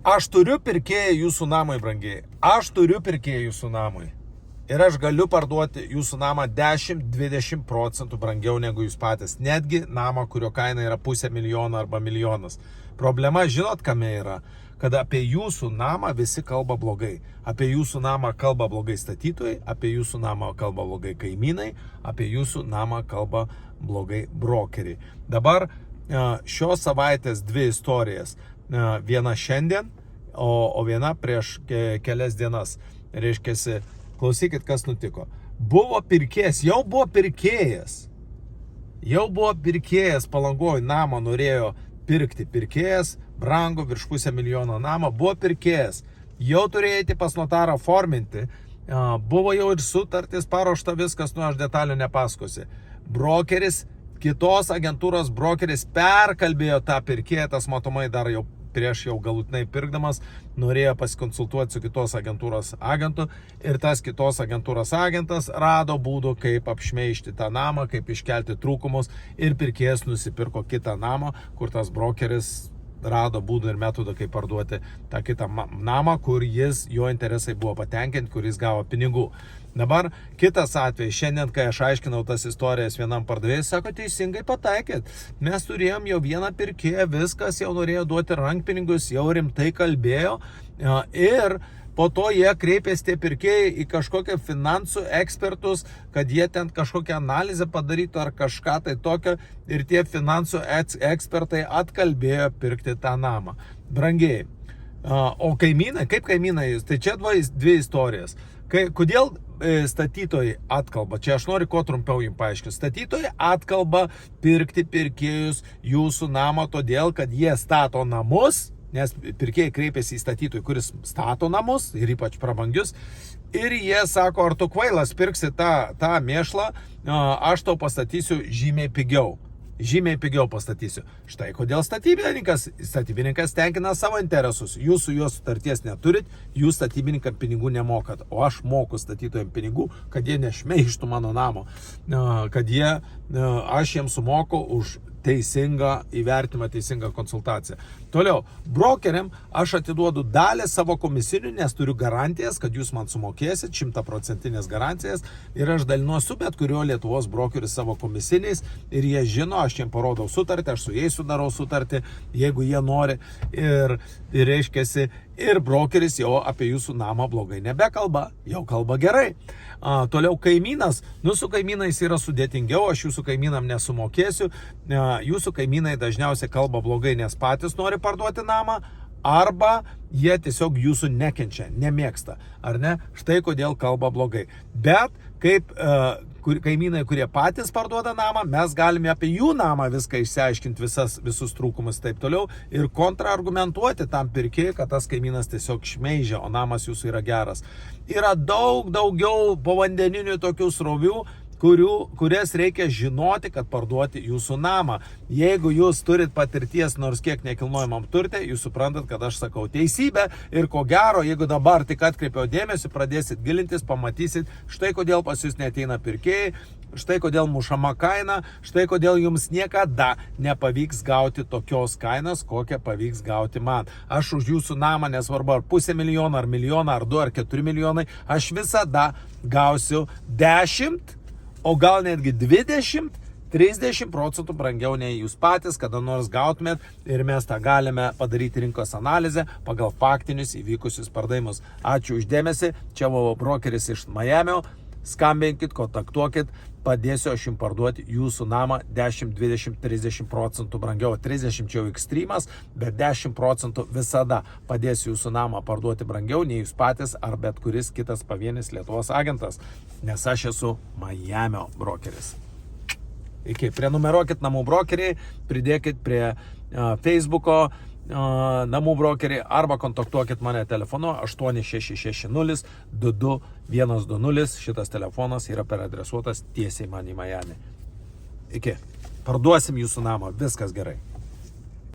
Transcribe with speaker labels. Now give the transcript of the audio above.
Speaker 1: Aš turiu pirkėją jūsų namui, brangiai. Aš turiu pirkėją jūsų namui. Ir aš galiu parduoti jūsų namą 10-20% brangiau negu jūs patys. Netgi namą, kurio kaina yra $500,000 arba milijonas. Problema, žinot, kame yra? Kad apie jūsų namą visi kalba blogai. Apie jūsų namą kalba blogai statytojai, apie jūsų namą kalba blogai kaimynai, apie jūsų namą kalba blogai brokeriai. Dabar šios savaitės dvi istorijas. Viena šiandien, o viena prieš kelias dienas. Reiškiasi, klausykit, kas nutiko. Buvo pirkėjas, jau buvo pirkėjas Palangoj namą norėjo pirkti. Pirkėjas, brango virš $500,000 namą, buvo pirkėjas. Jau turėjo eiti pas notarą forminti. Buvo jau ir sutartis paruošta viskas, aš detalių nepasakosiu. Brokeris, kitos agentūros brokeris perkalbėjo tą pirkėją, tas matomai dar jau prieš jau galutinai pirkdamas, norėjo pasikonsultuoti su kitos agentūros agentu ir tas kitos agentūros agentas rado būdų, kaip apšmeižti tą namą, kaip iškelti trūkumus ir pirkėjas nusipirko kitą namą, kur tas brokeris rado būdų ir metodų, kaip parduoti tą kitą namą, kur jo interesai buvo patenkinti, kur jis gavo pinigų. Dabar kitas atvejis, šiandien, kai aš aiškinau tas istorijas vienam pardavėjui, sako, teisingai pataikėt. Mes turėjom jau vieną pirkėją, viskas jau norėjo duoti rankpinigus, jau rimtai kalbėjo ir po to jie kreipėsi tie pirkėjai į kažkokią finansų ekspertus, kad jie ten kažkokią analizę padarytų ar kažką tai tokio ir tie finansų ekspertai atkalbėjo pirkti tą namą. Brangiai. O kaimynai, kaip kaimynai, tai čia dvi istorijas. Kodėl statytojai atkalba? Čia aš noriu kuo trumpiau jums paaiškinti. Statytojai atkalba pirkti pirkėjus jūsų namą todėl, kad jie stato namus, nes pirkėjai kreipiasi į statytojų, kuris stato namus ir ypač prabangius. Ir jie sako, ar tu kvailas pirksi tą mėšlą, aš tau pastatysiu žymiai pigiau. Žymiai pigiau pastatysiu. Štai kodėl statybininkas tenkina savo interesus. Jūs su juo sutarties neturit, jūs statybininkam pinigų nemokat, o aš moku statytojams pinigų, kad jie nešmeižtų mano namo, kad aš jiems sumoku už teisingą įvertimą, teisingą konsultaciją. Toliau, brokeriam aš atiduodu dalį savo komisinių, nes turiu garantijas, kad jūs man sumokėsit 100% garantijas ir aš dalinuosiu bet kurio Lietuvos brokerių savo komisiniais ir jie žino, aš jiems parodau sutartį, aš su jais sudarau sutartį, jeigu jie nori ir reiškiasi, ir brokeris jau apie jūsų namą blogai nebekalba, jau kalba gerai. Toliau kaimynas, su kaimynais yra sudėtingiau, aš jūsų kaimynam nesumokėsiu, jūsų kaimynai dažniausiai kalba blogai, nes patys nori parduoti namą, arba jie tiesiog jūsų nekenčia, nemėgsta, ar ne? Štai kodėl kalba blogai. Bet kaip kaimynai, kurie patys parduoda namą, mes galime apie jų namą viską išsiaiškinti, visus trūkumus taip toliau ir kontraargumentuoti tam pirkėjui, kad tas kaimynas tiesiog šmeižia, o namas jūsų yra geras. Yra daugiau povandeninių tokių srovių, kurias reikia žinoti, kad parduoti jūsų namą. Jeigu jūs turit patirties nors kiek nekilnojamam turte, jūs suprantat, kad aš sakau teisybę ir ko gero, jeigu dabar tik atkreipiau dėmesį, pradėsit gilintis, pamatysit, štai kodėl pas jūs neateina pirkėjai, štai kodėl mušama kaina, štai kodėl jums niekada nepavyks gauti tokios kainos, kokią pavyks gauti man. Aš už jūsų namą, nesvarbu ar $500,000, ar milijoną, ar 2, ar 4 milijonai, aš visada gausiu 10, o gal netgi 20-30% brangiau nei jūs patys, kada nors gautumėt ir mes tą galime padaryti rinkos analizę pagal faktinius įvykusius pardavimus. Ačiū už dėmesį, čia buvo brokeris iš Miamio, skambinkit, kontaktuokit, padėsiu aš jums parduoti jūsų namą 10-20-30% brangiau, 30 čia jau ekstremas, bet 10% visada padėsiu jūsų namą parduoti brangiau nei jūs patys ar bet kuris kitas pavienis Lietuvos agentas, nes aš esu Miamio brokeris. Iki, prenumeruokit namų brokerį, pridėkit prie Facebooko namų brokerį arba kontaktuokit mane telefonu 8660-22-120. Šitas telefonas yra peradresuotas tiesiai man į Miami. Iki. Parduosim jūsų namą. Viskas gerai.